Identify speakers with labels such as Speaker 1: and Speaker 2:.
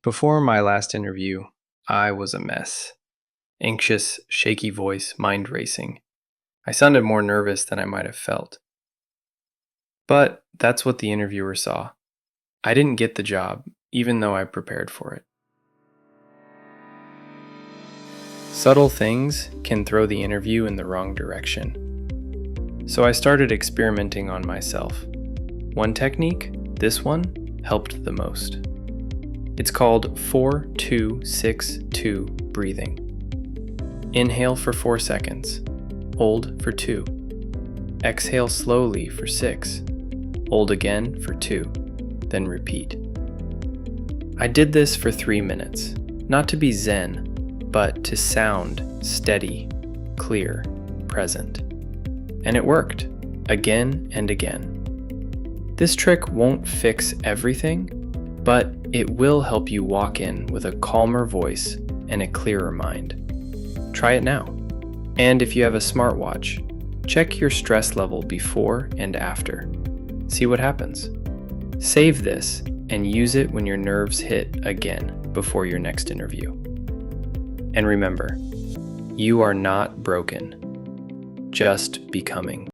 Speaker 1: Before my last interview, I was a mess. Anxious, shaky voice, mind racing. I sounded more nervous than I might have felt. But that's what the interviewer saw. I didn't get the job, even though I prepared for it. Subtle things can throw the interview in the wrong direction. So I started experimenting on myself. One technique, this one, helped the most. It's called 4-2-6-2 breathing. Inhale for 4 seconds, hold for 2. Exhale slowly for 6, hold again for 2, then repeat. I did this for 3 minutes, not to be zen, but to sound steady, clear, present. And it worked, again and again. This trick won't fix everything, but it will help you walk in with a calmer voice and a clearer mind. Try it now. And if you have a smartwatch, check your stress level before and after. See what happens. Save this and use it when your nerves hit again before your next interview. And remember, you are not broken, just becoming.